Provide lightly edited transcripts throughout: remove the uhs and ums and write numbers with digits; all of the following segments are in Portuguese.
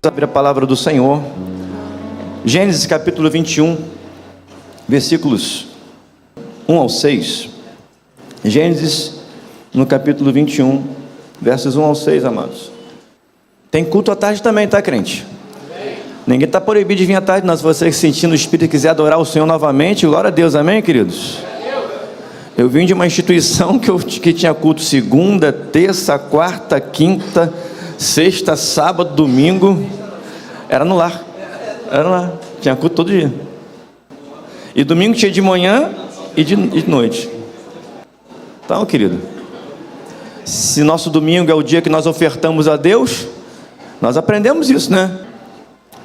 Abrir a palavra do Senhor, Gênesis capítulo 21, versículos 1 ao 6. Gênesis no capítulo 21, versos 1 ao 6, amados. Tem culto à tarde também, tá, crente? Ninguém está proibido de vir à tarde, não. Se você sentindo o Espírito e quiser adorar o Senhor novamente, glória a Deus, amém, queridos? Eu vim de uma instituição que tinha culto segunda, terça, quarta, quinta, sexta, sábado, domingo. Era no lar. Tinha culto todo dia. E domingo tinha de manhã e de noite. Então, querido, se nosso domingo é o dia que nós ofertamos a Deus, nós aprendemos isso, né?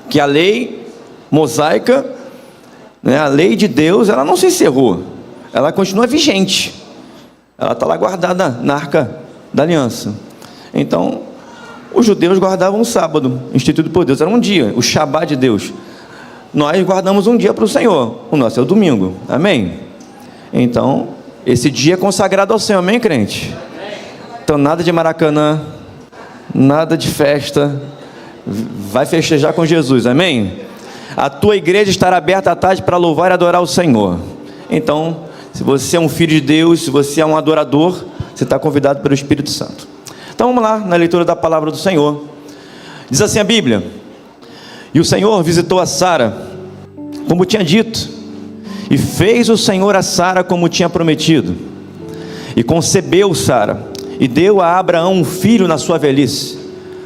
Que a lei mosaica, né, a lei de Deus, ela não se encerrou. Ela continua vigente. Ela está lá guardada na arca da aliança. Então, os judeus guardavam um sábado, instituído por Deus. Era um dia, o Shabá de Deus. Nós guardamos um dia para o Senhor. O nosso é o domingo. Amém? Então, esse dia é consagrado ao Senhor. Amém, crente? Então, nada de Maracanã, nada de festa. Vai festejar com Jesus. Amém? A tua igreja estará aberta à tarde para louvar e adorar o Senhor. Então, se você é um filho de Deus, se você é um adorador, você está convidado pelo Espírito Santo. Então vamos lá na leitura da palavra do Senhor. Diz assim a Bíblia: e o Senhor visitou a Sara, como tinha dito, e fez o Senhor a Sara como tinha prometido, e concebeu Sara, e deu a Abraão um filho na sua velhice,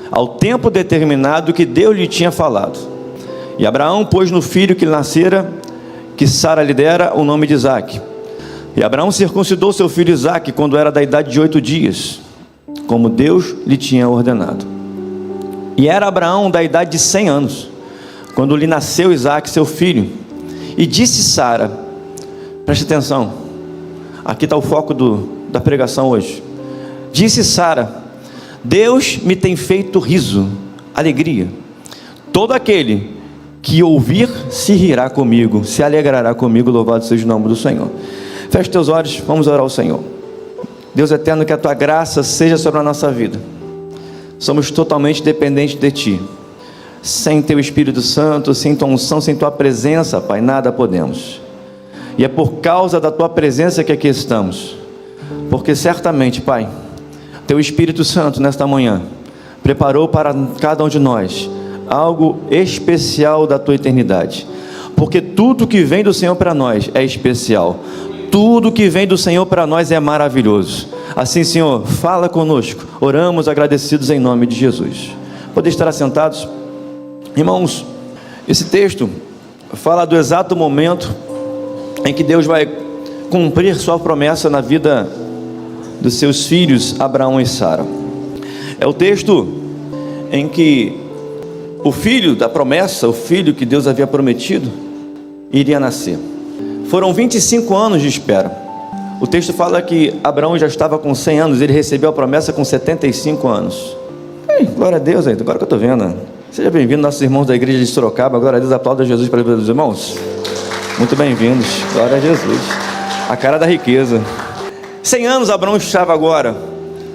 ao tempo determinado que Deus lhe tinha falado. E Abraão pôs no filho que nascera, que Sara lhe dera, o nome de Isaque. E Abraão circuncidou seu filho Isaque quando era da idade de 8 dias, como Deus lhe tinha ordenado. E era Abraão da idade de 100 anos, quando lhe nasceu Isaque, seu filho. E disse Sara, preste atenção, aqui está o foco da pregação hoje. Disse Sara: Deus me tem feito riso, alegria. Todo aquele que ouvir se rirá comigo, se alegrará comigo, louvado seja o nome do Senhor. Feche teus olhos, vamos orar ao Senhor. Deus eterno, que a tua graça seja sobre a nossa vida. Somos totalmente dependentes de ti. Sem teu Espírito Santo, sem tua unção, sem tua presença, Pai, nada podemos. E é por causa da tua presença que aqui estamos. Porque certamente, Pai, teu Espírito Santo nesta manhã preparou para cada um de nós algo especial da tua eternidade. Porque tudo que vem do Senhor para nós é especial. Tudo que vem do Senhor para nós é maravilhoso. Assim, Senhor, fala conosco. Oramos agradecidos em nome de Jesus. Podem estar assentados. Irmãos, esse texto fala do exato momento em que Deus vai cumprir sua promessa na vida dos seus filhos Abraão e Sara. É o texto em que o filho da promessa, o filho que Deus havia prometido, iria nascer. Foram 25 anos de espera. O texto fala que Abraão já estava com 100 anos, ele recebeu a promessa com 75 anos. Glória a Deus, agora que eu estou vendo. Seja bem-vindo, nossos irmãos da igreja de Sorocaba. Glória a Deus, aplauda Jesus para os irmãos. Muito bem-vindos, glória a Jesus. A cara da riqueza. 100 anos Abraão estava agora.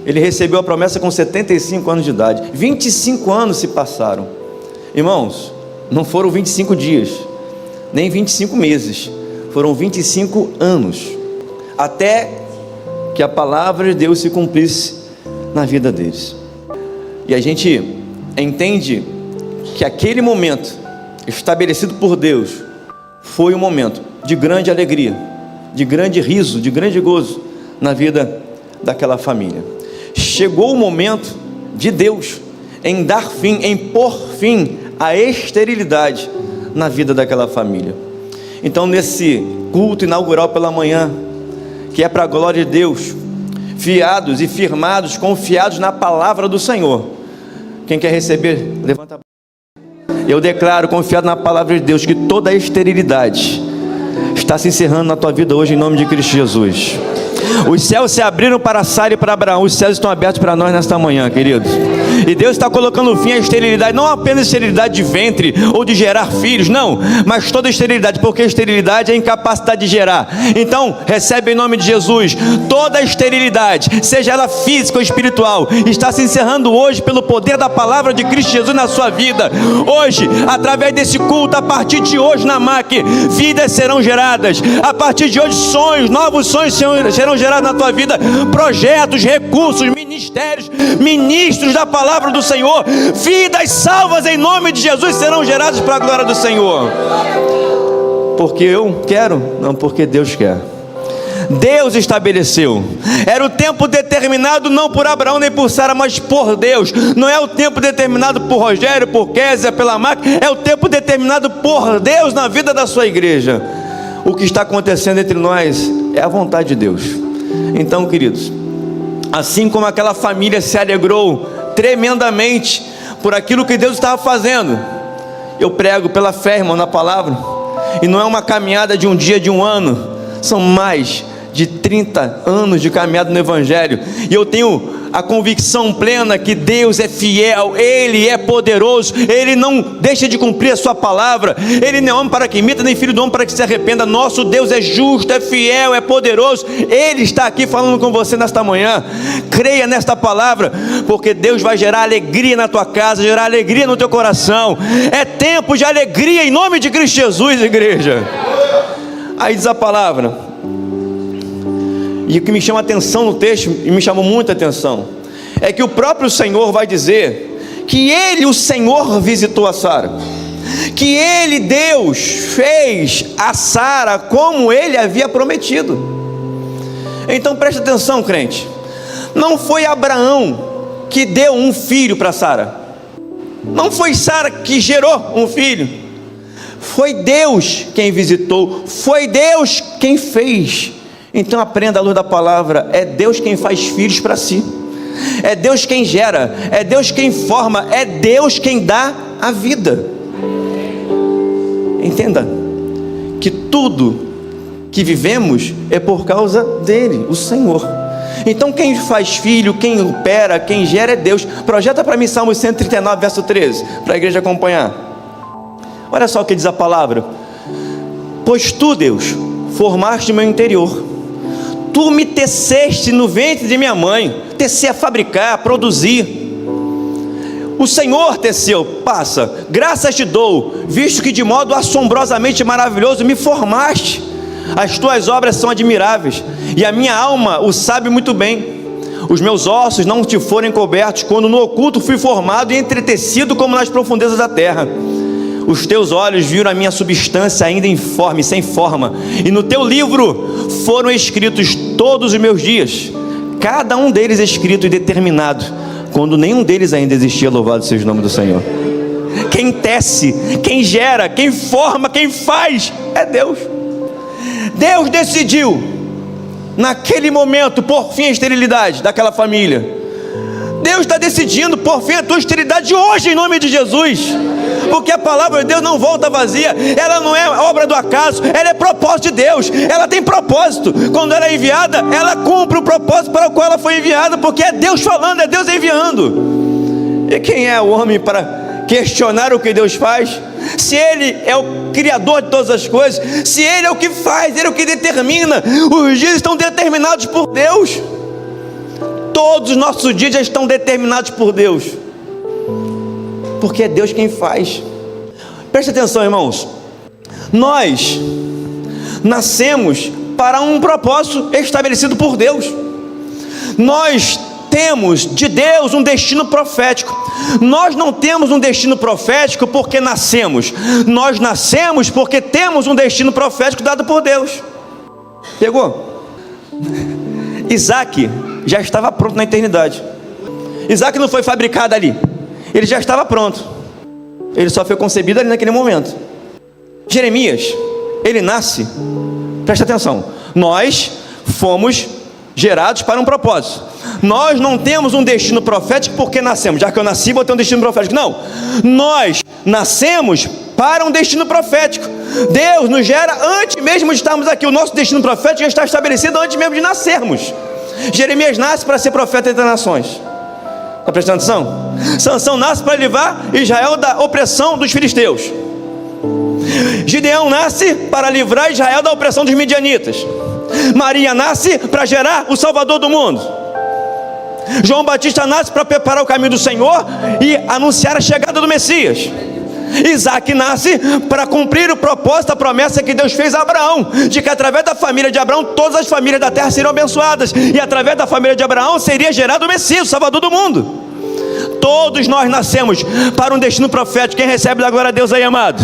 Ele recebeu a promessa com 75 anos de idade. 25 anos se passaram. Irmãos, não foram 25 dias, nem 25 meses. Foram 25 anos, até que a palavra de Deus se cumprisse na vida deles. E a gente entende que aquele momento estabelecido por Deus foi um momento de grande alegria, de grande riso, de grande gozo na vida daquela família. Chegou o momento de Deus em dar fim, em pôr fim à esterilidade na vida daquela família. Então, nesse culto inaugural pela manhã, que é para a glória de Deus, fiados e firmados, confiados na palavra do Senhor. Quem quer receber, levanta a mão. Eu declaro, confiado na palavra de Deus, que toda a esterilidade está se encerrando na tua vida hoje, em nome de Cristo Jesus. Os céus se abriram para Sara e para Abraão. Os céus estão abertos para nós nesta manhã, queridos. E Deus está colocando fim à esterilidade, não apenas esterilidade de ventre ou de gerar filhos, não, mas toda esterilidade, porque a esterilidade é a incapacidade de gerar. Então, recebe em nome de Jesus, toda a esterilidade, seja ela física ou espiritual, está se encerrando hoje pelo poder da palavra de Cristo Jesus na sua vida. Hoje, através desse culto, a partir de hoje na MAC, vidas serão geradas. A partir de hoje, sonhos, novos sonhos serão gerados na tua vida, projetos, recursos, ministérios, ministros da palavra do Senhor, vidas salvas em nome de Jesus serão geradas para a glória do Senhor. Porque eu quero? Não, porque Deus quer. Deus estabeleceu. Era o tempo determinado não por Abraão nem por Sara, mas por Deus. Não é o tempo determinado por Rogério, por Kézia, pela MAC. É o tempo determinado por Deus na vida da sua igreja. O que está acontecendo entre nós é a vontade de Deus. Então, queridos, assim como aquela família se alegrou tremendamente por aquilo que Deus estava fazendo, eu prego pela fé, irmão, na palavra. E não é uma caminhada de um dia, de um ano. São mais de 30 anos de caminhada no Evangelho. E eu tenho a convicção plena que Deus é fiel, Ele é poderoso, Ele não deixa de cumprir a sua palavra. Ele não é homem para que imita, nem filho do homem para que se arrependa. Nosso Deus é justo, é fiel, é poderoso. Ele está aqui falando com você nesta manhã. Creia nesta palavra, porque Deus vai gerar alegria na tua casa, gerar alegria no teu coração. É tempo de alegria em nome de Cristo Jesus, igreja. Aí diz a palavra, e o que me chama a atenção no texto, e me chamou muita atenção, é que o próprio Senhor vai dizer que Ele, o Senhor, visitou a Sara, que Ele, Deus, fez a Sara como Ele havia prometido. Então preste atenção, crente, não foi Abraão que deu um filho para Sara, não foi Sara que gerou um filho, foi Deus quem visitou, foi Deus quem fez. Então aprenda à luz da palavra, é Deus quem faz filhos para si, é Deus quem gera, é Deus quem forma, é Deus quem dá a vida. Entenda que tudo que vivemos é por causa dele, o Senhor. Então quem faz filho, quem opera, quem gera é Deus. Projeta para mim Salmo 139, verso 13, para a igreja acompanhar. Olha só o que diz a palavra: pois tu, Deus, formaste o meu interior, tu me teceste no ventre de minha mãe. Tecer é fabricar, produzir. O Senhor teceu, passa, graças te dou, visto que de modo assombrosamente maravilhoso me formaste. As tuas obras são admiráveis, e a minha alma o sabe muito bem. Os meus ossos não te foram cobertos, quando no oculto fui formado e entretecido como nas profundezas da terra. Os teus olhos viram a minha substância ainda informe, sem forma, e no teu livro foram escritos todos os meus dias, cada um deles escrito e determinado, quando nenhum deles ainda existia. Louvado seja o nome do Senhor. Quem tece, quem gera, quem forma, quem faz é Deus. Deus decidiu naquele momento pôr fim à esterilidade daquela família. Deus está decidindo por fim a tua esterilidade hoje em nome de Jesus, porque a palavra de Deus não volta vazia, ela não é obra do acaso, ela é propósito de Deus, ela tem propósito. Quando ela é enviada, ela cumpre o propósito para o qual ela foi enviada, porque é Deus falando, é Deus enviando. E quem é o homem para questionar o que Deus faz? Se Ele é o Criador de todas as coisas, se Ele é o que faz, Ele é o que determina, os dias estão determinados por Deus. Todos os nossos dias já estão determinados por Deus, porque é Deus quem faz. Preste atenção, irmãos, nós nascemos para um propósito estabelecido por Deus. Nós temos de Deus um destino profético. Nós não temos um destino profético porque nascemos, nós nascemos porque temos um destino profético dado por Deus. Pegou? Isaac já estava pronto na eternidade. Isaac não foi fabricado ali, ele já estava pronto, ele só foi concebido ali naquele momento. Jeremias, ele nasce, presta atenção, nós fomos gerados para um propósito. Nós não temos um destino profético porque nascemos, já que eu nasci vou ter um destino profético. Não, nós nascemos para um destino profético. Deus nos gera antes mesmo de estarmos aqui. O nosso destino profético já está estabelecido antes mesmo de nascermos. Jeremias nasce para ser profeta entre as nações. Está prestando atenção? Sansão nasce para livrar Israel da opressão dos filisteus. Gideão nasce para livrar Israel da opressão dos midianitas. Maria nasce para gerar o Salvador do mundo. João Batista nasce para preparar o caminho do Senhor e anunciar a chegada do Messias. Isaac nasce para cumprir o propósito, a promessa que Deus fez a Abraão, de que através da família de Abraão, todas as famílias da terra seriam abençoadas, e através da família de Abraão seria gerado o Messias, o Salvador do mundo. Todos nós nascemos para um destino profético. Quem recebe da glória a Deus aí, amado?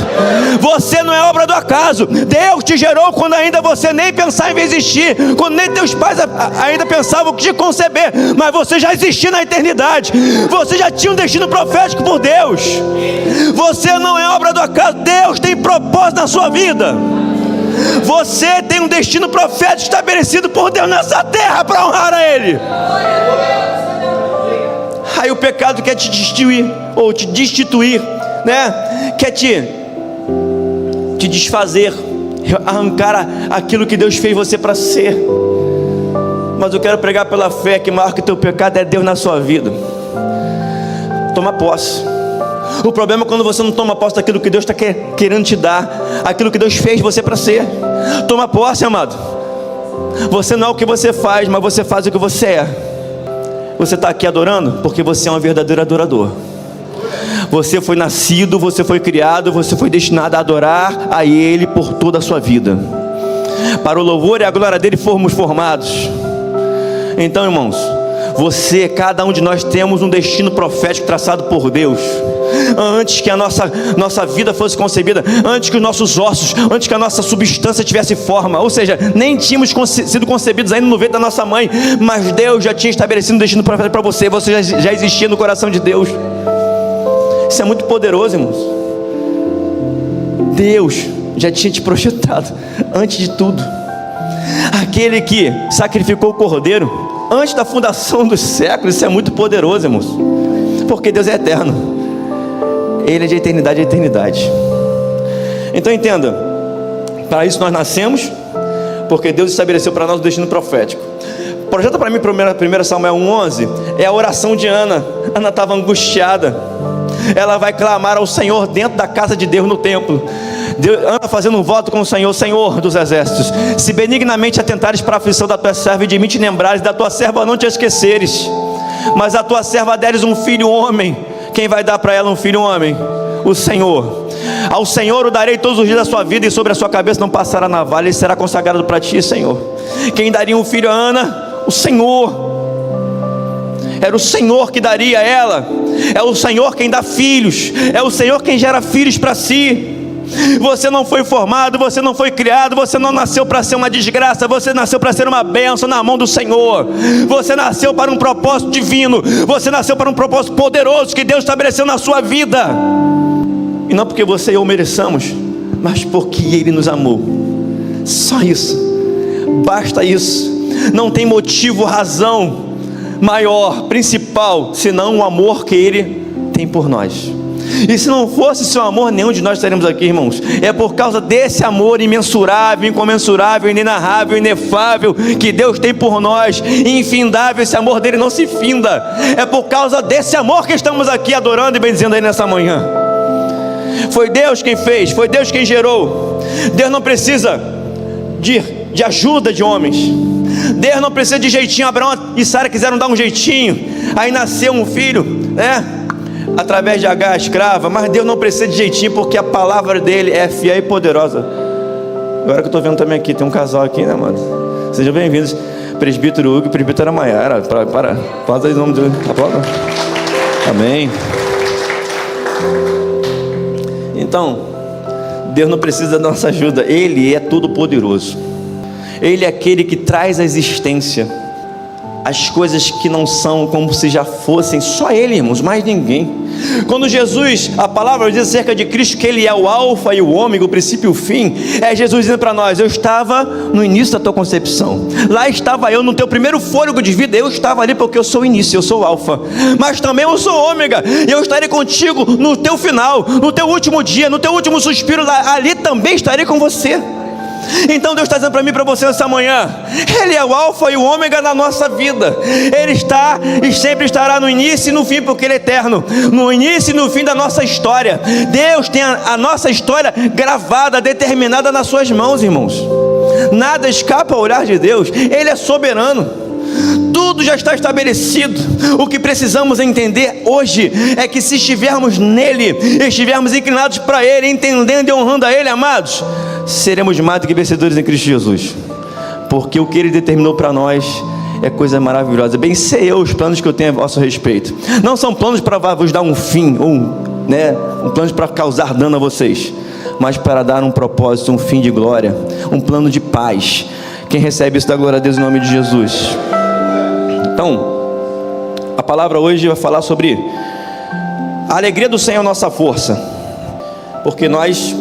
Você não é obra do acaso. Deus te gerou quando ainda você nem pensava em existir, quando nem teus pais ainda pensavam te conceber, mas você já existia na eternidade. Você já tinha um destino profético por Deus. Você não é obra do acaso. Deus tem propósito na sua vida. Você tem um destino profético estabelecido por Deus nessa terra para honrar a Ele. Aí o pecado quer te destituir, ou te destituir, né? Quer te desfazer, arrancar aquilo que Deus fez você para ser. Mas eu quero pregar pela fé que maior que o teu pecado é Deus na sua vida. Toma posse. O problema é quando você não toma posse daquilo que Deus está querendo te dar, aquilo que Deus fez você para ser. Toma posse, amado. Você não é o que você faz, mas você faz o que você é. Você está aqui adorando porque você é um verdadeiro adorador. Você foi nascido, você foi criado, você foi destinado a adorar a Ele por toda a sua vida. Para o louvor e a glória dEle fomos formados. Então, irmãos, cada um de nós temos um destino profético traçado por Deus. Antes que a nossa vida fosse concebida, antes que os nossos ossos, antes que a nossa substância tivesse forma, ou seja, nem tínhamos sido concebidos ainda no ventre da nossa mãe, mas Deus já tinha estabelecido um destino profético para você. Você já existia no coração de Deus. Isso é muito poderoso, irmãos. Deus já tinha te projetado antes de tudo. Aquele que sacrificou o cordeiro antes da fundação dos séculos. Isso é muito poderoso, irmãos, porque Deus é eterno. Ele é de eternidade a eternidade. Então entenda, para isso nós nascemos, porque Deus estabeleceu para nós o destino profético. Projeta para mim 1 Samuel 1:11. É a oração de Ana. Ana estava angustiada. Ela vai clamar ao Senhor dentro da casa de Deus no templo. Ana fazendo um voto com o Senhor: Senhor dos exércitos, se benignamente atentares para a aflição da tua serva, e de mim te lembrares, da tua serva não te esqueceres, mas a tua serva deres um filho homem. Quem vai dar para ela um filho homem? O Senhor. Ao Senhor o darei todos os dias da sua vida, e sobre a sua cabeça não passará navalha, ele será consagrado para ti, Senhor. Quem daria um filho a Ana? O Senhor. Era o Senhor que daria a ela. É o Senhor quem dá filhos. É o Senhor quem gera filhos para si. Você não foi formado, você não foi criado, você não nasceu para ser uma desgraça, você nasceu para ser uma bênção na mão do Senhor. Você nasceu para um propósito divino, você nasceu para um propósito poderoso que Deus estabeleceu na sua vida. E não porque você e eu mereçamos, mas porque Ele nos amou. Só isso, basta isso. Não tem motivo, razão maior, principal, senão o amor que Ele tem por nós. E se não fosse seu amor, nenhum de nós estaremos aqui, irmãos. É por causa desse amor imensurável, incomensurável, inenarrável, inefável que Deus tem por nós, infindável. Esse amor dele não se finda. É por causa desse amor que estamos aqui adorando e bendizendo Ele nessa manhã. Foi Deus quem fez, foi Deus quem gerou. Deus não precisa de ajuda de homens. Deus não precisa de jeitinho. Abraão e Sara quiseram dar um jeitinho, aí nasceu um filho, né? Através de H, escrava. Mas Deus não precisa de jeitinho, porque a palavra dele é fiel e poderosa. Agora que eu estou vendo também aqui, tem um casal aqui, né, mano? Sejam bem-vindos, presbítero Hugo e presbítera Maiara. Aplauda aí o nome dele. Aplauda. Amém. Então, Deus não precisa da nossa ajuda. Ele é todo poderoso. Ele é aquele que traz à existência as coisas que não são como se já fossem. Só Ele, irmãos, mais ninguém. Quando Jesus, a palavra diz acerca de Cristo que Ele é o alfa e o ômega, o princípio e o fim, é Jesus dizendo para nós: eu estava no início da tua concepção, lá estava eu no teu primeiro fôlego de vida, eu estava ali porque eu sou o início, eu sou o alfa, mas também eu sou o ômega, e eu estarei contigo no teu final, no teu último dia, no teu último suspiro, ali também estarei com você. Então Deus está dizendo para mim e para você nessa manhã: Ele é o alfa e o ômega na nossa vida. Ele está e sempre estará no início e no fim, porque Ele é eterno, no início e no fim da nossa história. Deus tem a nossa história gravada, determinada nas suas mãos, irmãos. Nada escapa ao olhar de Deus. Ele é soberano. Tudo já está estabelecido. O que precisamos entender hoje é que se estivermos nele, estivermos inclinados para Ele, entendendo e honrando a Ele, amados, seremos mais do que vencedores em Cristo Jesus, porque o que Ele determinou para nós é coisa maravilhosa. Bem sei eu os planos que eu tenho a vosso respeito. Não são planos para vos dar um fim, ou um plano para causar dano a vocês, mas para dar um propósito, um fim de glória, um plano de paz. Quem recebe isso, dá glória a Deus em nome de Jesus. Então, a palavra hoje vai falar sobre a alegria do Senhor, nossa força, porque nós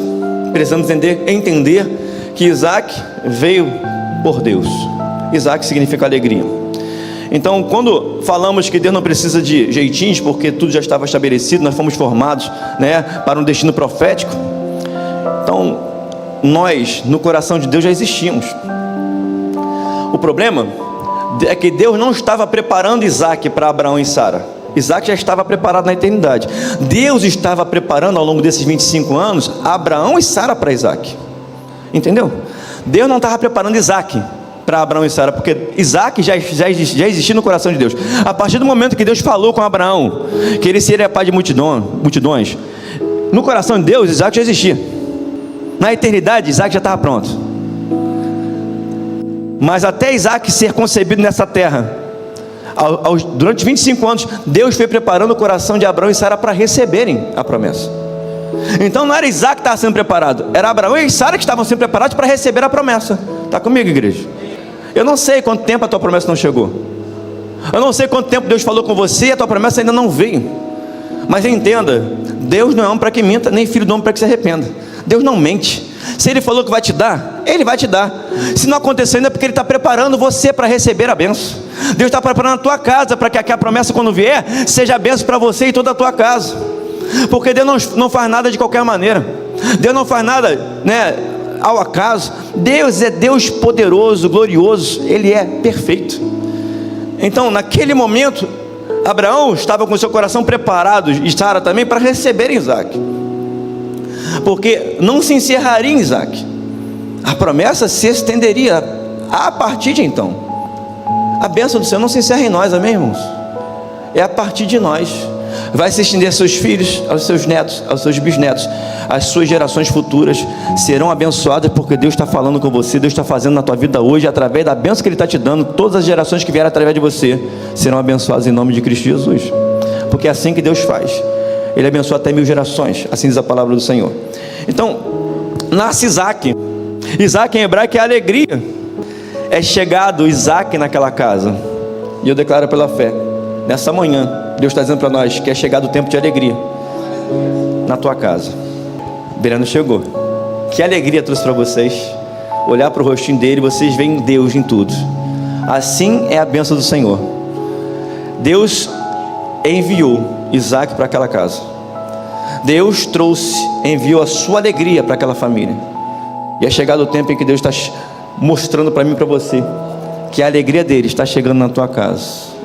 precisamos entender que Isaac veio por Deus. Isaac significa alegria. Então, quando falamos que Deus não precisa de jeitinhos, porque tudo já estava estabelecido, nós fomos formados, para um destino profético. Então, nós, no coração de Deus, já existimos. O problema é que Deus não estava preparando Isaac para Abraão e Sara. Isaac já estava preparado na eternidade. Deus estava preparando ao longo desses 25 anos Abraão e Sara para Isaac. Entendeu? Deus não estava preparando Isaac para Abraão e Sara, porque Isaac já existia no coração de Deus. A partir do momento que Deus falou com Abraão que ele seria pai de multidões, no coração de Deus, Isaac já existia. Na eternidade, Isaac já estava pronto. Mas até Isaac ser concebido nessa terra, durante 25 anos, Deus foi preparando o coração de Abraão e Sara para receberem a promessa. Então não era Isaac que estava sendo preparado, era Abraão e Sara que estavam sendo preparados para receber a promessa. Está comigo, igreja? Eu não sei quanto tempo a tua promessa não chegou. Eu não sei quanto tempo Deus falou com você e a tua promessa ainda não veio. Mas entenda, Deus não é homem para que minta, nem filho do homem para que se arrependa. Deus não mente. Se Ele falou que vai te dar, Ele vai te dar. Se não acontecer ainda, é porque Ele está preparando você para receber a bênção. Deus está preparando a tua casa para que a promessa, quando vier, seja a bênção para você e toda a tua casa. Porque Deus não faz nada de qualquer maneira. Deus não faz nada ao acaso. Deus é Deus poderoso, glorioso. Ele é perfeito. Então, naquele momento, Abraão estava com seu coração preparado, e Sara também, para receber Isaac. Porque não se encerraria em Isaac. A promessa se estenderia a partir de então. A bênção do Senhor não se encerra em nós, amém, irmãos? É a partir de nós. Vai se estender aos seus filhos, aos seus netos, aos seus bisnetos. As suas gerações futuras serão abençoadas, porque Deus está falando com você. Deus está fazendo na tua vida hoje, através da bênção que Ele está te dando. Todas as gerações que vierem através de você serão abençoadas em nome de Cristo Jesus. Porque é assim que Deus faz. Ele abençoa até 1000 gerações, assim diz a palavra do Senhor. Então, nasce Isaac. Isaac em hebraico é alegria. É chegado Isaac naquela casa. E eu declaro pela fé, nessa manhã, Deus está dizendo para nós que é chegado o tempo de alegria na tua casa. Breno chegou. Que alegria trouxe para vocês. Olhar para o rostinho dele, vocês veem Deus em tudo. Assim é a bênção do Senhor. Deus enviou Isaac para aquela casa. Deus enviou a sua alegria para aquela família. E é chegado o tempo em que Deus está mostrando para mim e para você que a alegria dele está chegando na tua casa.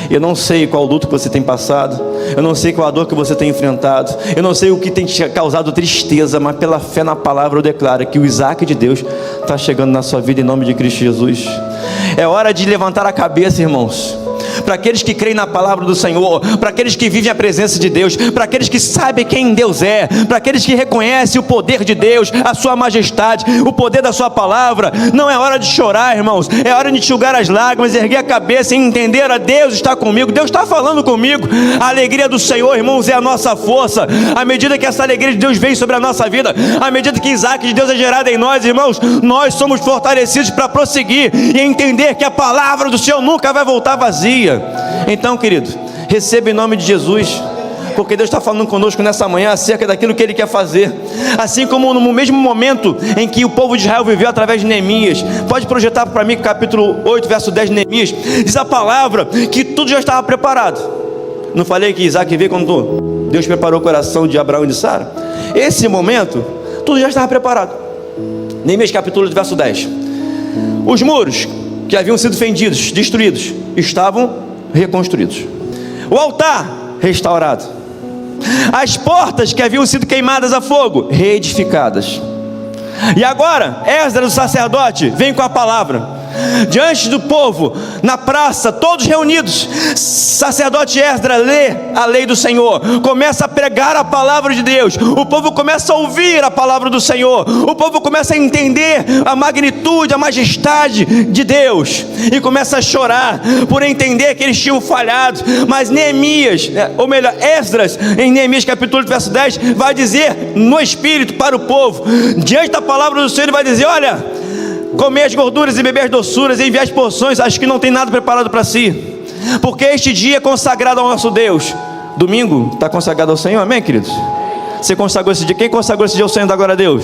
Eu não sei qual luto que você tem passado, eu não sei qual a dor que você tem enfrentado, eu não sei o que tem te causado tristeza, mas pela fé na palavra eu declaro que o Isaac de Deus está chegando na sua vida em nome de Cristo Jesus. É hora de levantar a cabeça, irmãos. Para aqueles que creem na palavra do Senhor, para aqueles que vivem a presença de Deus, para aqueles que sabem quem Deus é, para aqueles que reconhecem o poder de Deus, a sua majestade, o poder da sua palavra. Não é hora de chorar, irmãos, é hora de enxugar as lágrimas, erguer a cabeça e entender: a Deus está comigo, Deus está falando comigo. A alegria do Senhor, irmãos, é a nossa força. À medida que essa alegria de Deus vem sobre a nossa vida, à medida que Isaac de Deus é gerado em nós, irmãos, nós somos fortalecidos para prosseguir e entender que a palavra do Senhor nunca vai voltar vazia. Então, querido, receba em nome de Jesus, porque Deus está falando conosco nessa manhã acerca daquilo que Ele quer fazer. Assim como no mesmo momento em que o povo de Israel viveu através de Neemias. Pode projetar para mim capítulo 8, verso 10 de Neemias. Diz a palavra que tudo já estava preparado. Não falei que Isaac veio quando Deus preparou o coração de Abraão e de Sara? Esse momento, tudo já estava preparado. Neemias capítulo 8, verso 10. Os muros que haviam sido fendidos, destruídos, estavam reconstruídos. O altar restaurado. As portas que haviam sido queimadas a fogo, reedificadas. E agora, Esdras, o sacerdote, vem com a palavra. Diante do povo, na praça, todos reunidos, sacerdote Esdras lê a lei do Senhor, começa a pregar a palavra de Deus. O povo começa a ouvir a palavra do Senhor. O povo começa a entender a magnitude, a majestade de Deus, e começa a chorar por entender que eles tinham falhado. Mas Neemias, ou melhor, Esdras, em Neemias capítulo 8, verso 10, vai dizer no Espírito para o povo, diante da palavra do Senhor, ele vai dizer: olha, comer as gorduras e beber as doçuras, e enviar as porções acho que não tem nada preparado para si, porque este dia é consagrado ao nosso Deus. Domingo está consagrado ao Senhor, amém, queridos? Você consagrou esse dia? Quem consagrou esse dia ao Senhor? Da glória a Deus.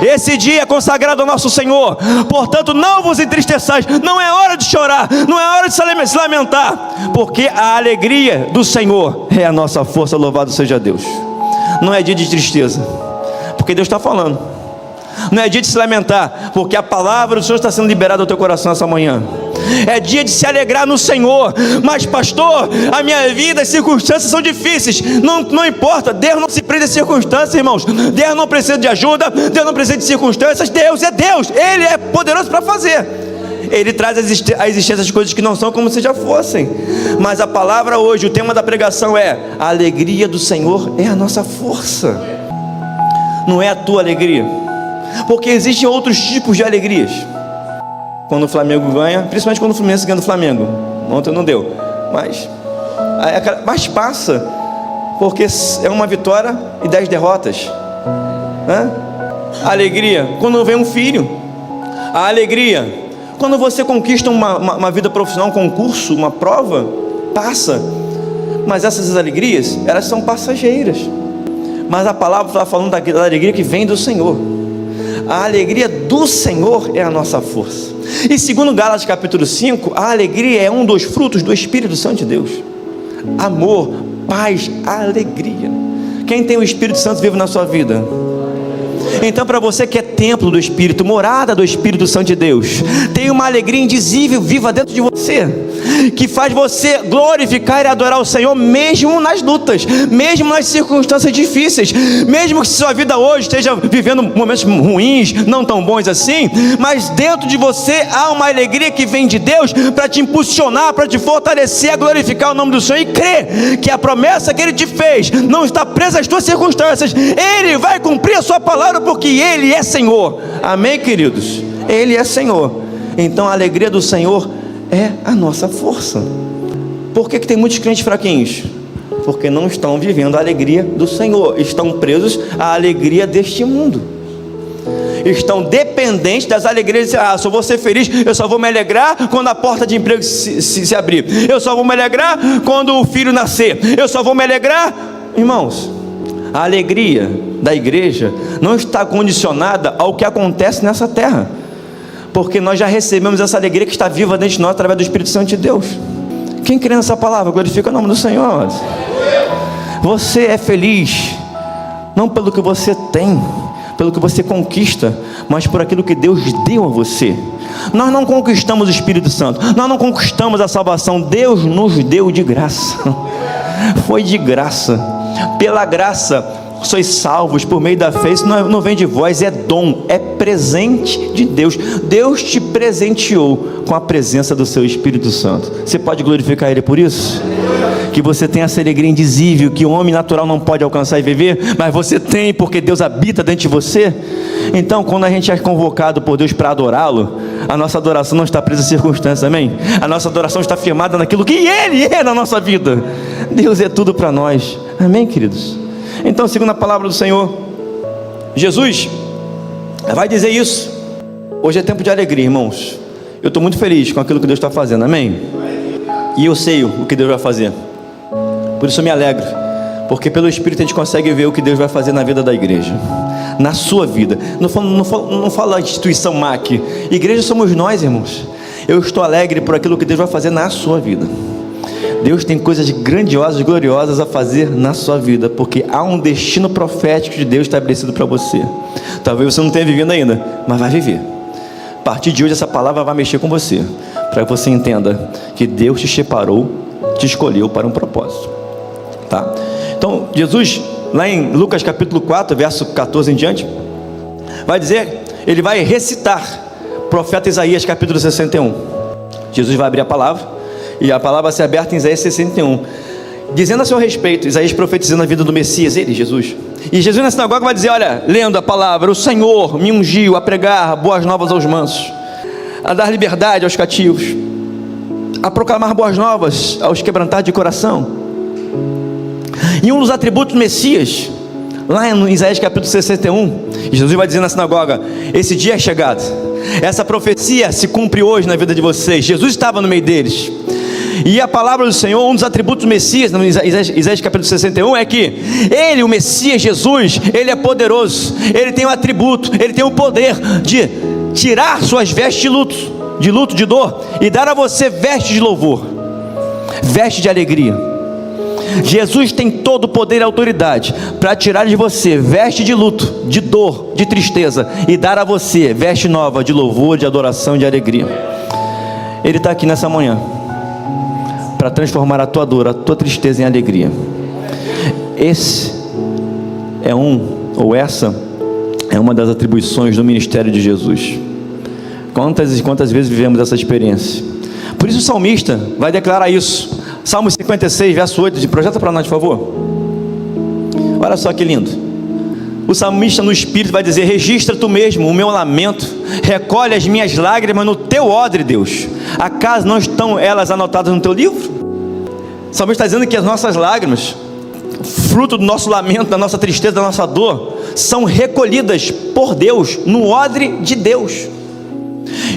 Esse dia é consagrado ao nosso Senhor, portanto não vos entristeçais. Não é hora de chorar, não é hora de se lamentar, porque a alegria do Senhor é a nossa força. Louvado seja Deus. Não é dia de tristeza, porque Deus está falando. Não é dia de se lamentar, porque a palavra do Senhor está sendo liberada ao teu coração essa manhã. É dia de se alegrar no Senhor. Mas pastor, a minha vida, as circunstâncias são difíceis. Não importa, Deus não se prende a circunstâncias, irmãos. Deus não precisa de ajuda, Deus não precisa de circunstâncias. Deus é Deus, Ele é poderoso para fazer. Ele traz a existência das coisas que não são como se já fossem. Mas a palavra hoje, o tema da pregação é: a alegria do Senhor é a nossa força. Não é a tua alegria, porque existem outros tipos de alegrias. Quando o Flamengo ganha, principalmente quando o Fluminense ganha do Flamengo. Ontem não deu, mas passa, porque é uma vitória e 10 derrotas. A alegria quando vem um filho. A alegria quando você conquista uma vida profissional, um concurso, uma prova, passa. Mas essas alegrias, elas são passageiras. Mas a palavra está falando da alegria que vem do Senhor. A alegria do Senhor é a nossa força. E segundo Gálatas capítulo 5, a alegria é um dos frutos do Espírito Santo de Deus. Amor, paz, alegria. Quem tem o Espírito Santo vive na sua vida? Então, para você que é templo do Espírito, morada do Espírito Santo de Deus, tem uma alegria indizível viva dentro de você, que faz você glorificar e adorar o Senhor, mesmo nas lutas, mesmo nas circunstâncias difíceis, mesmo que sua vida hoje esteja vivendo momentos ruins, não tão bons assim, mas dentro de você há uma alegria que vem de Deus para te impulsionar, para te fortalecer a glorificar o nome do Senhor, e crer que a promessa que Ele te fez não está presa às tuas circunstâncias. Ele vai cumprir a sua palavra, porque Ele é Senhor. Amém, queridos? Ele é Senhor. Então a alegria do Senhor é a nossa força. Por que tem muitos crentes fraquinhos? Porque não estão vivendo a alegria do Senhor, estão presos à alegria deste mundo, estão dependentes das alegrias. Só vou ser feliz, eu só vou me alegrar quando a porta de emprego se abrir, eu só vou me alegrar quando o filho nascer, eu só vou me alegrar. Irmãos, a alegria da igreja não está condicionada ao que acontece nessa terra, porque nós já recebemos essa alegria que está viva dentro de nós através do Espírito Santo de Deus. Quem crê nessa palavra, glorifica o nome do Senhor. Você é feliz não pelo que você tem, pelo que você conquista, mas por aquilo que Deus deu a você. Nós não conquistamos o Espírito Santo, nós não conquistamos a salvação, Deus nos deu de graça. Foi de graça, pela graça sois salvos por meio da fé. Isso não vem de vós, é dom, é presente de Deus. Deus te presenteou com a presença do seu Espírito Santo. Você pode glorificar Ele por isso? Que você tem essa alegria indizível, que o homem natural não pode alcançar e viver, mas você tem, porque Deus habita dentro de você. Então, quando a gente é convocado por Deus para adorá-lo, a nossa adoração não está presa a circunstâncias, amém? A nossa adoração está firmada naquilo que Ele é na nossa vida. Deus é tudo para nós, amém, queridos? Então, segundo a palavra do Senhor, Jesus vai dizer isso. Hoje é tempo de alegria, irmãos. Eu estou muito feliz com aquilo que Deus está fazendo, amém? E eu sei o que Deus vai fazer. Por isso eu me alegro, porque pelo Espírito a gente consegue ver o que Deus vai fazer na vida da igreja, na sua vida. Não fala a instituição MAC. Igreja somos nós, irmãos. Eu estou alegre por aquilo que Deus vai fazer na sua vida. Deus tem coisas grandiosas, gloriosas a fazer na sua vida, porque há um destino profético de Deus estabelecido para você. Talvez você não tenha vivido ainda, mas vai viver. A partir de hoje essa palavra vai mexer com você, para que você entenda que Deus te separou, te escolheu para um propósito, tá? Então Jesus, lá em Lucas capítulo 4, verso 14 em diante, vai dizer, ele vai recitar profeta Isaías capítulo 61. Jesus vai abrir a palavra, e a palavra vai ser aberta em Isaías 61, dizendo a seu respeito, Isaías profetizando a vida do Messias, ele, Jesus. E Jesus na sinagoga vai dizer, olha, lendo a palavra, o Senhor me ungiu a pregar boas novas aos mansos, a dar liberdade aos cativos, a proclamar boas novas aos quebrantados de coração. E um dos atributos do Messias, lá em Isaías capítulo 61, Jesus vai dizer na sinagoga, esse dia é chegado, essa profecia se cumpre hoje na vida de vocês. Jesus estava no meio deles, e a palavra do Senhor, um dos atributos do Messias, no Isaías capítulo 61, é que ele, o Messias Jesus, ele é poderoso, ele tem o atributo, ele tem o poder de tirar suas vestes de luto, de dor, e dar a você vestes de louvor, vestes de alegria. Jesus tem todo o poder e autoridade para tirar de você veste de luto, de dor, de tristeza, e dar a você veste nova de louvor, de adoração, de alegria. Ele está aqui nessa manhã para transformar a tua dor, a tua tristeza em alegria. Esse é essa é uma das atribuições do ministério de Jesus. Quantas vezes vivemos essa experiência? Por isso o salmista vai declarar isso. Salmo 56, verso 8, projeta para nós, por favor. Olha só que lindo. O salmista no Espírito vai dizer, registra tu mesmo o meu lamento, recolhe as minhas lágrimas no teu odre, Deus. Acaso não estão elas anotadas no teu livro? O salmista está dizendo que as nossas lágrimas, fruto do nosso lamento, da nossa tristeza, da nossa dor, são recolhidas por Deus, no odre de Deus.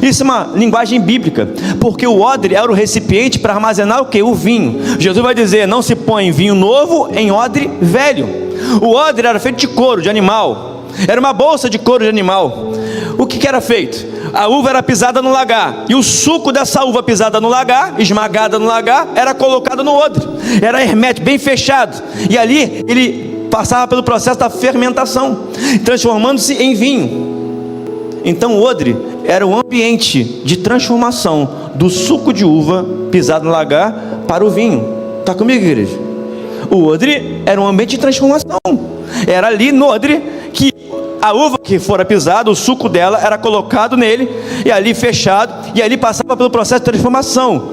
Isso é uma linguagem bíblica, porque o odre era o recipiente para armazenar o que? O vinho. Jesus vai dizer, não se põe vinho novo em odre velho. O odre era feito de couro de animal, era uma bolsa de couro de animal. O que era feito? A uva era pisada no lagar, e o suco dessa uva pisada no lagar, esmagada no lagar, era colocado no odre, era hermético, bem fechado, e ali ele passava pelo processo da fermentação, transformando-se em vinho. Então o odre era o ambiente de transformação do suco de uva pisado no lagar para o vinho. Está comigo, igreja? O odre era um ambiente de transformação. Era ali no odre que a uva que fora pisada, o suco dela era colocado nele, e ali fechado, e ali passava pelo processo de transformação.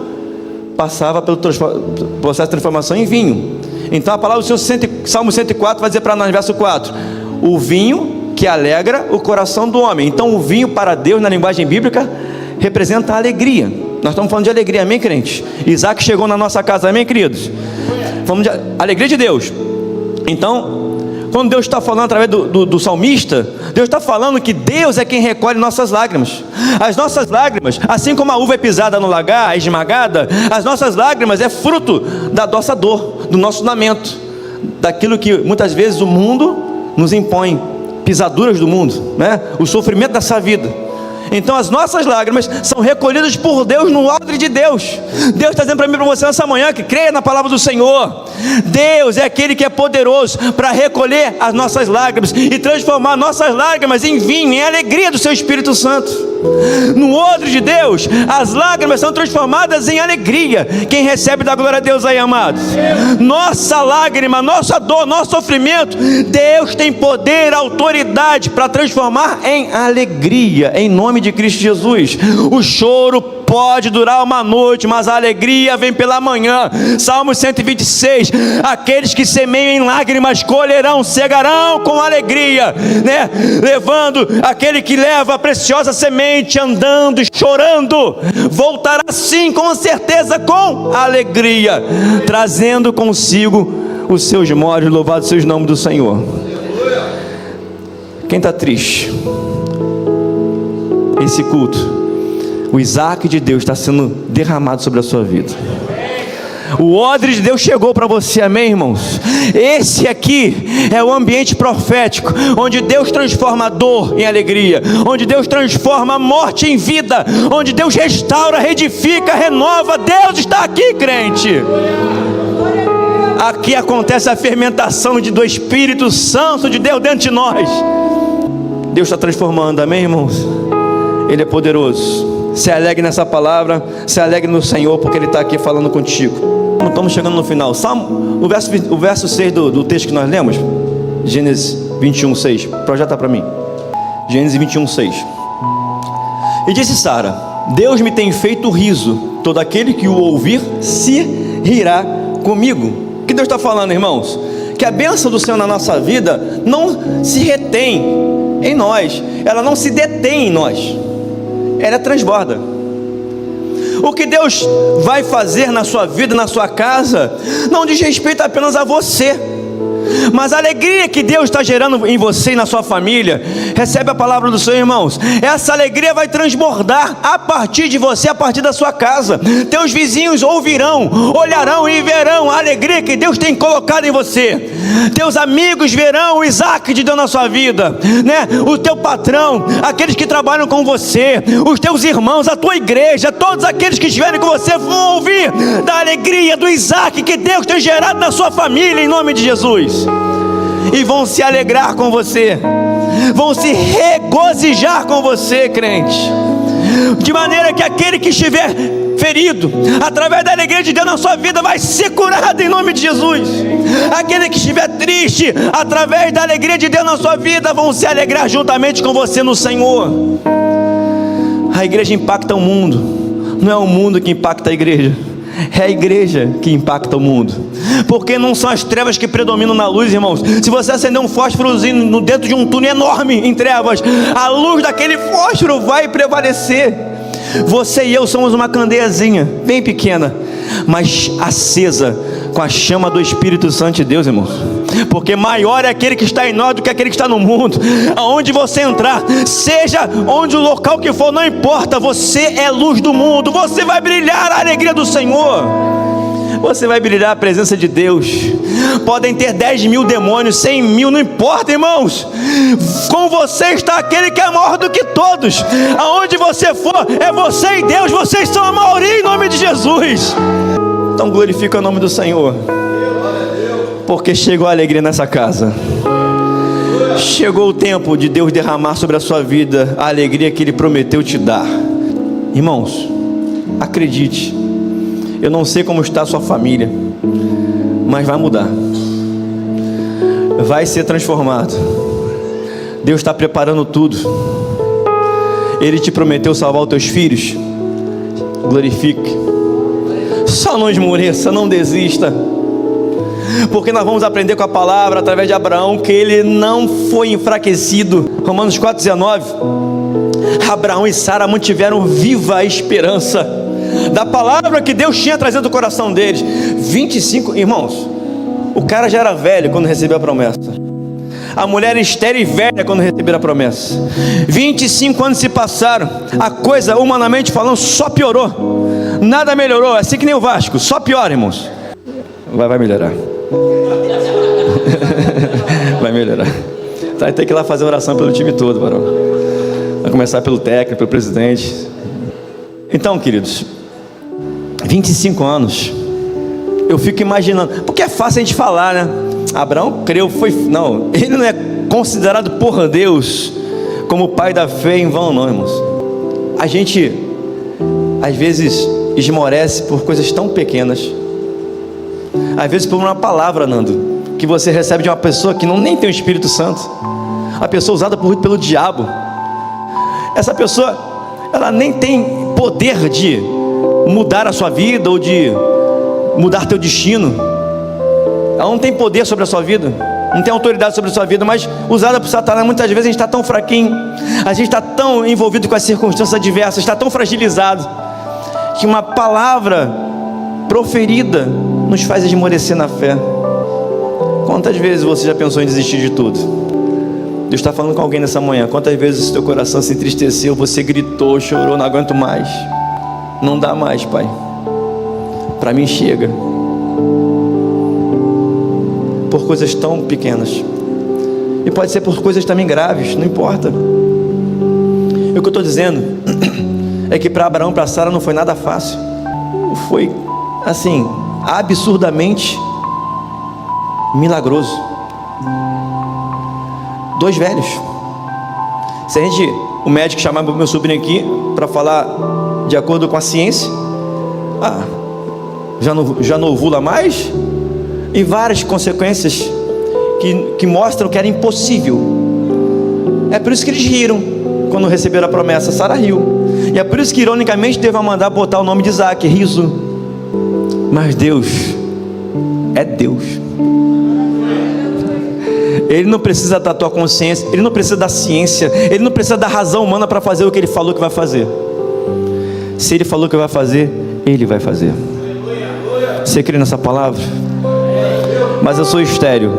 Passava pelo processo de transformação em vinho. Então a palavra do Senhor, Salmo 104, vai dizer para nós, verso 4, o vinho que alegra o coração do homem. Então o vinho para Deus, na linguagem bíblica, representa a alegria. Nós estamos falando de alegria, amém, crente? Isaac chegou na nossa casa, amém, queridos? Falamos de alegria de Deus. Então, quando Deus está falando através do salmista, Deus está falando que Deus é quem recolhe nossas lágrimas. As nossas lágrimas, assim como a uva é pisada no lagar, é esmagada, as nossas lágrimas é fruto da nossa dor, do nosso lamento, daquilo que muitas vezes o mundo nos impõe, pisaduras do mundo, né? O sofrimento dessa vida. Então as nossas lágrimas são recolhidas por Deus no odre de Deus. Deus está dizendo para mim e para você nessa manhã que creia na palavra do Senhor. Deus é aquele que é poderoso para recolher as nossas lágrimas e transformar nossas lágrimas em vinho, em alegria do seu Espírito Santo. No odre de Deus, as lágrimas são transformadas em alegria. Quem recebe da glória a Deus aí, amados? Nossa lágrima, nossa dor, nosso sofrimento, Deus tem poder, autoridade para transformar em alegria, em nome de Cristo Jesus. O choro pode durar uma noite, mas a alegria vem pela manhã. Salmo 126, aqueles que semeiam em lágrimas colherão, cegarão com alegria, né? Levando aquele que leva a preciosa semente, andando e chorando, voltará sim com certeza com alegria, trazendo consigo os seus molhos. Louvado seja o nome do Senhor. Quem está triste? Esse culto, o Isaac de Deus está sendo derramado sobre a sua vida. O odre de Deus chegou para você, amém, irmãos? Esse aqui é o ambiente profético, onde Deus transforma a dor em alegria, onde Deus transforma a morte em vida, onde Deus restaura, reedifica, renova. Deus está aqui, crente. Aqui acontece a fermentação do Espírito Santo de Deus dentro de nós. Deus está transformando, amém, irmãos? Ele é poderoso. Se alegre nessa palavra, se alegre no Senhor, porque Ele está aqui falando contigo. Estamos chegando no final. O verso 6 do texto que nós lemos, Gênesis 21, 6. Projeta para mim. Gênesis 21, 6. E disse Sara: Deus me tem feito riso, todo aquele que o ouvir se rirá comigo. O que Deus está falando, irmãos? Que a bênção do Senhor na nossa vida não se retém em nós, ela não se detém em nós, ela transborda. O que Deus vai fazer na sua vida, na sua casa, não diz respeito apenas a você, mas a alegria que Deus está gerando em você e na sua família. Recebe a palavra do Senhor, irmãos. Essa alegria vai transbordar a partir de você, a partir da sua casa. Teus vizinhos ouvirão, olharão e verão a alegria que Deus tem colocado em você. Teus amigos verão o Isaac de Deus na sua vida, né? O teu patrão, aqueles que trabalham com você, os teus irmãos, a tua igreja, todos aqueles que estiverem com você vão ouvir da alegria do Isaac que Deus tem gerado na sua família, em nome de Jesus. E vão se alegrar com você, vão se regozijar com você, crente, de maneira que aquele que estiver ferido, através da alegria de Deus na sua vida, vai ser curado em nome de Jesus. Aquele que estiver triste, através da alegria de Deus na sua vida, vão se alegrar juntamente com você no Senhor. A igreja impacta o mundo, não é o mundo que impacta a igreja, é a igreja que impacta o mundo, porque não são as trevas que predominam na luz, irmãos. Se você acender um fósforozinho dentro de um túnel enorme em trevas, a luz daquele fósforo vai prevalecer. Você e eu somos uma candeiazinha bem pequena, mas acesa com a chama do Espírito Santo de Deus, irmãos. Porque maior é aquele que está em nós do que aquele que está no mundo. Aonde você entrar, seja onde o local que for, não importa, você é luz do mundo. Você vai brilhar a alegria do Senhor, você vai brilhar a presença de Deus. Podem ter 10 mil demônios, 100 mil, não importa, irmãos. Com você está aquele que é maior do que todos. Aonde você for, é você e Deus. Vocês são a maioria em nome de Jesus. Então glorifica o nome do Senhor, porque chegou a alegria nessa casa. Chegou o tempo de Deus derramar sobre a sua vida a alegria que Ele prometeu te dar. Irmãos, acredite. Eu não sei como está a sua família, mas vai mudar, vai ser transformado. Deus está preparando tudo. Ele te prometeu salvar os teus filhos. Glorifique. Só não esmoreça, não desista, porque nós vamos aprender com a palavra através de Abraão que ele não foi enfraquecido. Romanos 4,19. Abraão e Sara mantiveram viva a esperança da palavra que Deus tinha trazido do coração deles. 25, irmãos, o cara já era velho quando recebeu a promessa. A mulher era estéril e velha quando receberam a promessa. 25 anos se passaram. A coisa, humanamente falando, só piorou. Nada melhorou, assim que nem o Vasco, só piora, irmãos. Vai melhorar. Vai melhorar. Vai ter que ir lá fazer oração pelo time todo, varão. Vai começar pelo técnico, pelo presidente. Então, queridos, 25 anos. Eu fico imaginando, porque é fácil a gente falar, né? Abraão creu, não, ele não é considerado por Deus como pai da fé em vão, não, irmãos. A gente às vezes esmorece por coisas tão pequenas. Às vezes por uma palavra, Nando, que você recebe de uma pessoa que nem tem o Espírito Santo, a pessoa usada pelo diabo. Essa pessoa, ela nem tem poder de mudar a sua vida ou de mudar teu destino. Ela não tem poder sobre a sua vida, não tem autoridade sobre a sua vida, mas usada por Satanás. Muitas vezes a gente está tão fraquinho, a gente está tão envolvido com as circunstâncias adversas, está tão fragilizado, que uma palavra proferida nos faz esmorecer na fé. Quantas vezes você já pensou em desistir de tudo? Deus está falando com alguém nessa manhã. Quantas vezes o teu coração se entristeceu, você gritou, chorou, não aguento mais, não dá mais, Pai, para mim chega. por coisas tão pequenas. E pode ser por coisas também graves, não importa. O que eu estou dizendo é que para Abraão, para Sara não foi nada fácil. Foi assim, absurdamente milagroso. 2 velhos. Se o médico chamar meu sobrinho aqui para falar de acordo com a ciência, já não ovula mais, e várias consequências que mostram que era impossível. É por isso que eles riram quando receberam a promessa. Sara riu, e é por isso que ironicamente Deus vai mandar botar o nome de Isaac, riso. Mas Deus é Deus. Ele não precisa da tua consciência, Ele não precisa da ciência, Ele não precisa da razão humana para fazer o que Ele falou que vai fazer. Se Ele falou que vai fazer, Ele vai fazer. Você crê nessa palavra? Mas eu sou estéril.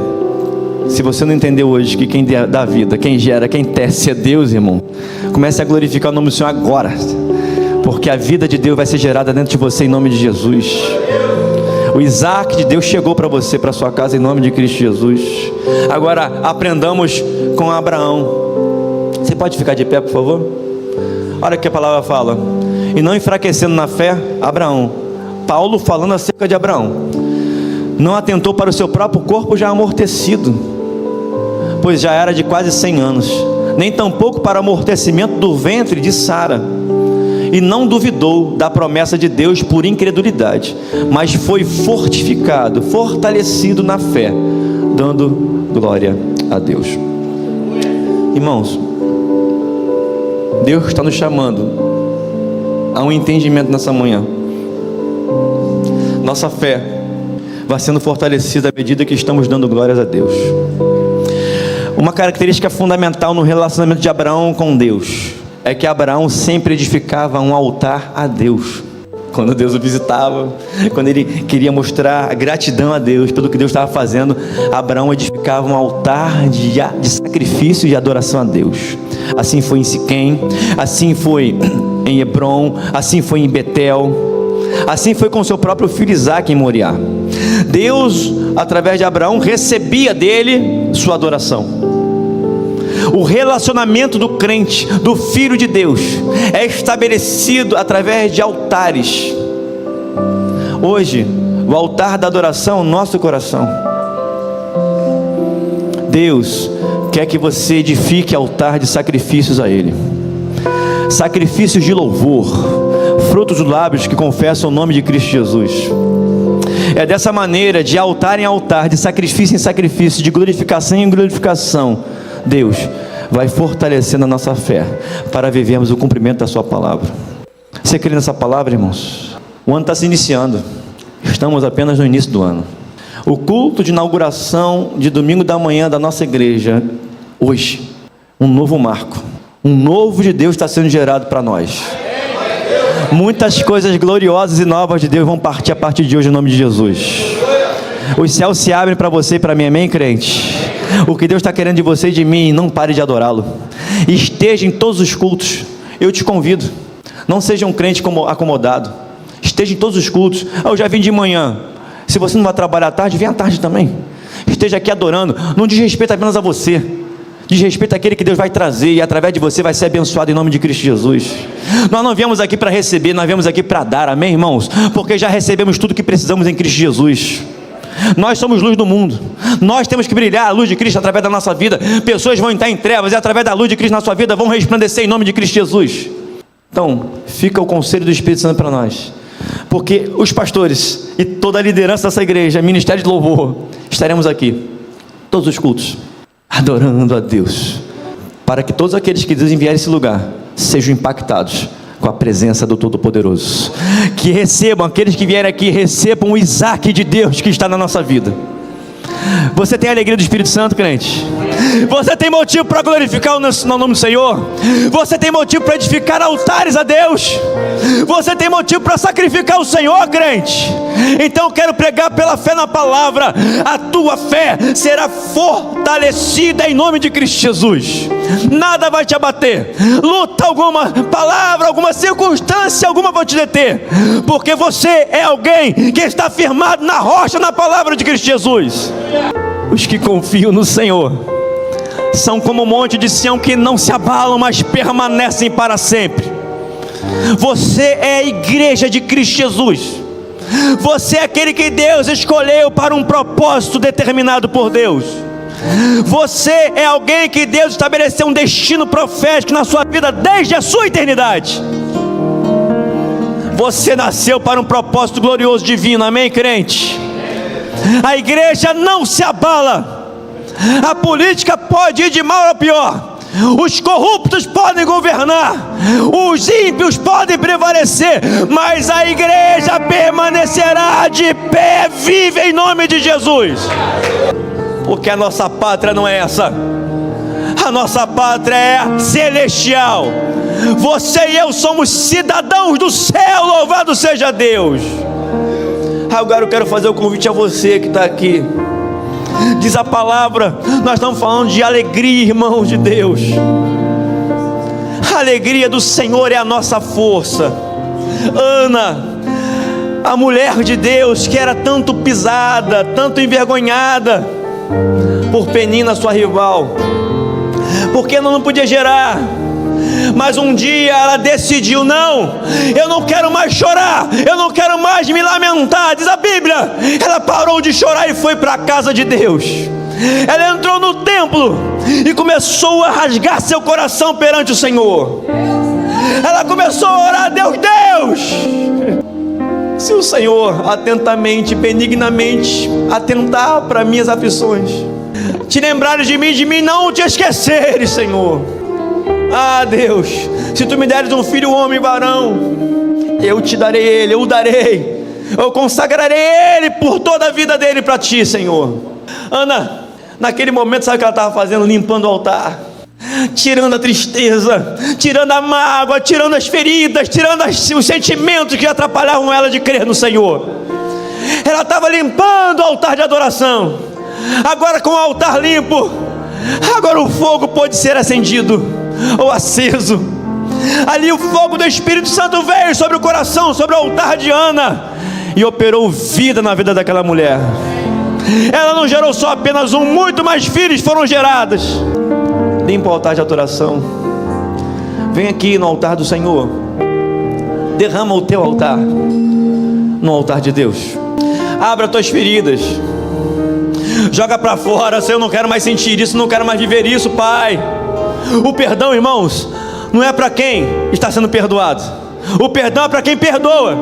Se você não entendeu hoje que quem dá vida, quem gera, quem tece é Deus, irmão, comece a glorificar o nome do Senhor agora, porque a vida de Deus vai ser gerada dentro de você em nome de Jesus. O Isaac de Deus chegou para você, para sua casa, em nome de Cristo Jesus. Agora aprendamos com Abraão. Você pode ficar de pé, por favor? Olha o que a palavra fala: e não enfraquecendo na fé, Abraão. Paulo falando acerca de Abraão: não atentou para o seu próprio corpo já amortecido, pois já era de quase 100 anos, nem tampouco para o amortecimento do ventre de Sara. E não duvidou da promessa de Deus por incredulidade, mas foi fortificado, fortalecido na fé, dando glória a Deus. Irmãos, Deus está nos chamando a um entendimento nessa manhã. Nossa fé vai sendo fortalecida à medida que estamos dando glórias a Deus. Uma característica fundamental no relacionamento de Abraão com Deus é que Abraão sempre edificava um altar a Deus. Quando Deus o visitava, quando ele queria mostrar gratidão a Deus pelo que Deus estava fazendo, Abraão edificava um altar de sacrifício e de adoração a Deus. Assim foi em Siquém, assim foi em Hebron, assim foi em Betel, assim foi com seu próprio filho Isaac em Moriá. Deus, através de Abraão, recebia dele sua adoração. O relacionamento do crente, do Filho de Deus, é estabelecido através de altares. Hoje, o altar da adoração é o nosso coração. Deus quer que você edifique altar de sacrifícios a Ele. Sacrifícios de louvor, frutos dos lábios que confessam o nome de Cristo Jesus. É dessa maneira, de altar em altar, de sacrifício em sacrifício, de glorificação em glorificação, Deus vai fortalecendo a nossa fé para vivermos o cumprimento da sua palavra. Você crê nessa palavra, irmãos? O ano está se iniciando, estamos apenas no início do ano. O culto de inauguração de domingo da manhã da nossa igreja, hoje, um novo marco, um novo de Deus está sendo gerado para nós. Muitas coisas gloriosas e novas de Deus vão partir a partir de hoje, em nome de Jesus. Os céus se abrem para você e para mim, amém, crente? O que Deus está querendo de você e de mim, não pare de adorá-lo. Esteja em todos os cultos. Eu te convido, não seja um crente acomodado. Esteja em todos os cultos. Eu já vim de manhã. Se você não vai trabalhar à tarde, vem à tarde também. Esteja aqui adorando. Não diz respeito apenas a você, diz respeito àquele que Deus vai trazer, e através de você vai ser abençoado em nome de Cristo Jesus. Nós não viemos aqui para receber, nós viemos aqui para dar, amém, irmãos? Porque já recebemos tudo que precisamos em Cristo Jesus. Nós somos luz do mundo, nós temos que brilhar a luz de Cristo através da nossa vida. Pessoas vão entrar em trevas e através da luz de Cristo na sua vida vão resplandecer em nome de Cristo Jesus. Então, fica o conselho do Espírito Santo para nós, porque os pastores e toda a liderança dessa igreja, ministério de louvor, estaremos aqui, todos os cultos, adorando a Deus, para que todos aqueles que Deus enviar a esse lugar, sejam impactados com a presença do Todo-Poderoso. Que recebam, aqueles que vierem aqui, recebam o Isaac de Deus que está na nossa vida. Você tem a alegria do Espírito Santo, crente? Você tem motivo para glorificar o nome do Senhor? Você tem motivo para edificar altares a Deus? Você tem motivo para sacrificar o Senhor, crente? Então eu quero pregar pela fé na palavra. A tua fé será fortalecida em nome de Cristo Jesus. Nada vai te abater, luta alguma, palavra, alguma circunstância alguma vai te deter, porque você é alguém que está firmado na rocha, na palavra de Cristo Jesus. Os que confiam no Senhor são como um monte de Sião que não se abalam, mas permanecem para sempre. Você é a igreja de Cristo Jesus. Você é aquele que Deus escolheu para um propósito determinado por Deus. Você é alguém que Deus estabeleceu um destino profético na sua vida desde a sua eternidade. Você nasceu para um propósito glorioso divino, amém, crente? A igreja não se abala. A política pode ir de mal a pior, os corruptos podem governar, os ímpios podem prevalecer, mas a igreja permanecerá de pé, viva em nome de Jesus. Porque a nossa pátria não é essa. A nossa pátria é celestial. Você e eu somos cidadãos do céu, louvado seja Deus. Agora eu quero fazer o convite a você que está aqui. Diz a palavra, nós estamos falando de alegria, irmãos de Deus. A alegria do Senhor é a nossa força. Ana, a mulher de Deus que era tanto pisada, tanto envergonhada por Penina, sua rival, porque ela não podia gerar. Mas um dia ela decidiu: não, eu não quero mais chorar, eu não quero mais me lamentar. Diz a Bíblia, ela parou de chorar e foi para a casa de Deus. Ela entrou no templo e começou a rasgar seu coração perante o Senhor. Ela começou a orar: Deus, se o Senhor atentamente, benignamente atentar para minhas aflições, te lembrares de mim não te esqueceres, Senhor. Ah, Deus, se tu me deres um filho, homem, varão, eu te darei ele, eu o darei, eu consagrarei ele por toda a vida dele para ti, Senhor. Ana, naquele momento, sabe o que ela estava fazendo? Limpando o altar, tirando a tristeza, tirando a mágoa, tirando as feridas, tirando os sentimentos que atrapalhavam ela de crer no Senhor. Ela estava limpando o altar de adoração. Agora, com o altar limpo, agora o fogo pode ser acendido ou aceso. Ali o fogo do Espírito Santo veio sobre o coração, sobre o altar de Ana, e operou vida na vida daquela mulher. Ela não gerou só apenas um, muito mais filhos foram gerados. Limpa o altar de adoração. Vem aqui no altar do Senhor, derrama o teu altar no altar de Deus. Abra tuas feridas, joga para fora. Eu não quero mais sentir isso, não quero mais viver isso, Pai. O perdão, irmãos, não é para quem está sendo perdoado. O perdão é para quem perdoa.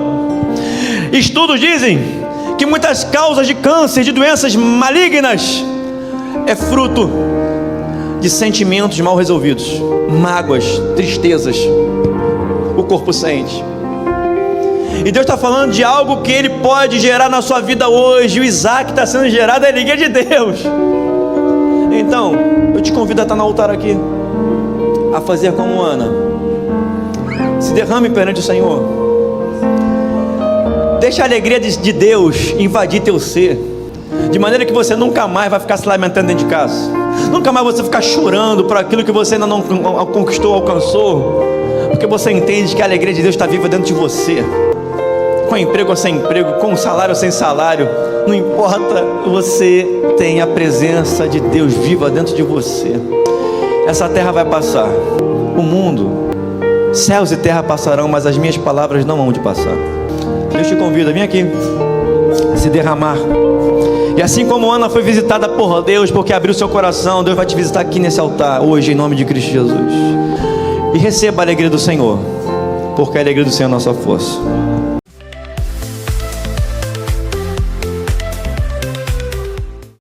Estudos dizem que muitas causas de câncer, de doenças malignas, é fruto de sentimentos mal resolvidos, mágoas, tristezas. O corpo sente. E Deus está falando de algo que Ele pode gerar na sua vida hoje. O Isaac está sendo gerado, é a alegria de Deus. Então, eu te convido a estar no altar aqui, a fazer como Ana. Se derrame perante o Senhor. Deixa a alegria de Deus invadir teu ser, de maneira que você nunca mais vai ficar se lamentando dentro de casa. Nunca mais você ficar chorando por aquilo que você ainda não conquistou, alcançou, porque você entende que a alegria de Deus está viva dentro de você. Com emprego ou sem emprego, com salário ou sem salário, não importa, você tem a presença de Deus viva dentro de você. Essa terra vai passar, o mundo, céus e terra passarão, mas as minhas palavras não hão de passar. Deus te convida, vem aqui, se derramar. E assim como Ana foi visitada por Deus, porque abriu seu coração, Deus vai te visitar aqui nesse altar, hoje, em nome de Cristo Jesus. E receba a alegria do Senhor, porque a alegria do Senhor é a nossa força.